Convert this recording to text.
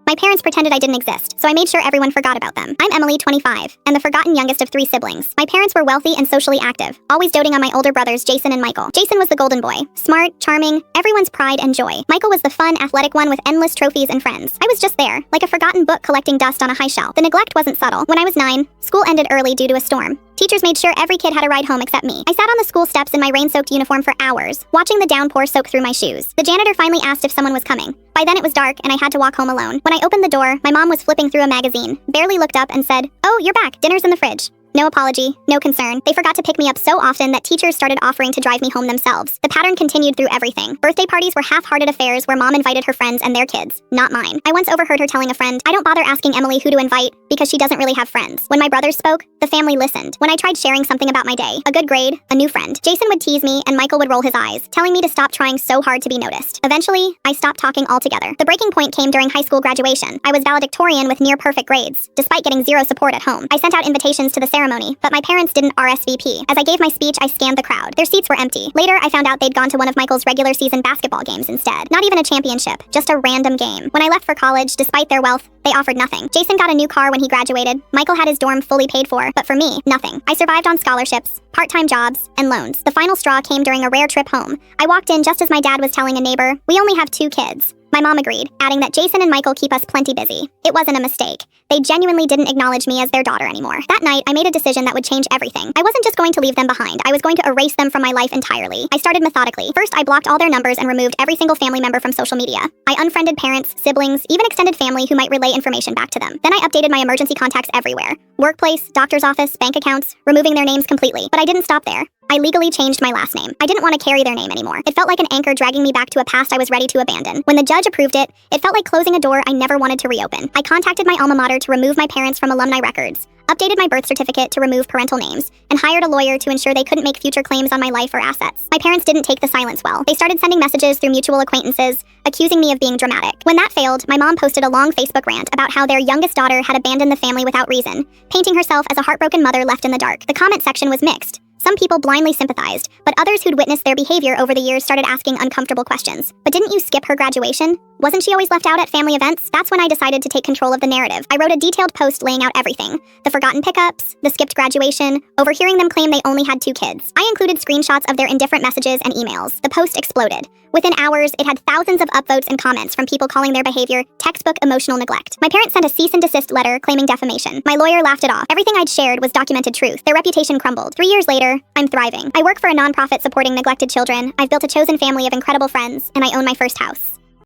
My parents pretended I didn't exist, so I made sure everyone forgot about them. I'm Emily, 25, and the forgotten youngest of 3 siblings. My parents were wealthy and socially active, always doting on my older brothers Jason and Michael. Jason was the golden boy, smart, charming, everyone's pride and joy. Michael was the fun, athletic one with endless trophies and friends. I was just there, like a forgotten book collecting dust on a high shelf. The neglect wasn't subtle. When I was 9, school ended early due to a storm. Teachers made sure every kid had a ride home except me. I sat on the school steps in my rain-soaked uniform for hours, watching the downpour soak through my shoes. The janitor finally asked if someone was coming. By then it was dark and I had to walk home alone. When I opened the door, my mom was flipping through a magazine, barely looked up and said, "Oh, you're back. Dinner's in the fridge." No apology, no concern. They forgot to pick me up so often that teachers started offering to drive me home themselves. The pattern continued through everything. Birthday parties were half-hearted affairs where mom invited her friends and their kids, not mine. I once overheard her telling a friend, "I don't bother asking Emily who to invite because she doesn't really have friends." When my brothers spoke, the family listened. When I tried sharing something about my day, a good grade, a new friend, Jason would tease me and Michael would roll his eyes, telling me to stop trying so hard to be noticed. Eventually, I stopped talking altogether. The breaking point came during high school graduation. I was valedictorian with near-perfect grades, despite getting 0 support at home. I sent out invitations to the ceremony, but my parents didn't RSVP. As I gave my speech, I scanned the crowd. Their seats were empty. Later, I found out they'd gone to one of Michael's regular season basketball games instead. Not even a championship, just a random game. When I left for college, despite their wealth, they offered nothing. Jason got a new car when he graduated. Michael had his dorm fully paid for, but for me, nothing. I survived on scholarships, part-time jobs, and loans. The final straw came during a rare trip home. I walked in just as my dad was telling a neighbor, "We only have 2 kids." My mom agreed, adding that Jason and Michael keep us plenty busy. It wasn't a mistake. They genuinely didn't acknowledge me as their daughter anymore. That night, I made a decision that would change everything. I wasn't just going to leave them behind. I was going to erase them from my life entirely. I started methodically. First, I blocked all their numbers and removed every single family member from social media. I unfriended parents, siblings, even extended family who might relay information back to them. Then I updated my emergency contacts everywhere. Workplace, doctor's office, bank accounts, removing their names completely. But I didn't stop there. I legally changed my last name. I didn't want to carry their name anymore. It felt like an anchor dragging me back to a past I was ready to abandon. When the judge approved it, it felt like closing a door I never wanted to reopen. I contacted my alma mater to remove my parents from alumni records, updated my birth certificate to remove parental names, and hired a lawyer to ensure they couldn't make future claims on my life or assets. My parents didn't take the silence well. They started sending messages through mutual acquaintances, accusing me of being dramatic. When that failed, my mom posted a long Facebook rant about how their youngest daughter had abandoned the family without reason, painting herself as a heartbroken mother left in the dark. The comment section was mixed. Some people blindly sympathized, but others who'd witnessed their behavior over the years started asking uncomfortable questions. "But didn't you skip her graduation? Wasn't she always left out at family events?" That's when I decided to take control of the narrative. I wrote a detailed post laying out everything. The forgotten pickups, the skipped graduation, overhearing them claim they only had 2 kids. I included screenshots of their indifferent messages and emails. The post exploded. Within hours, it had thousands of upvotes and comments from people calling their behavior textbook emotional neglect. My parents sent a cease and desist letter claiming defamation. My lawyer laughed it off. Everything I'd shared was documented truth. Their reputation crumbled. 3 years later, I'm thriving. I work for a nonprofit supporting neglected children. I've built a chosen family of incredible friends, and I own my first house.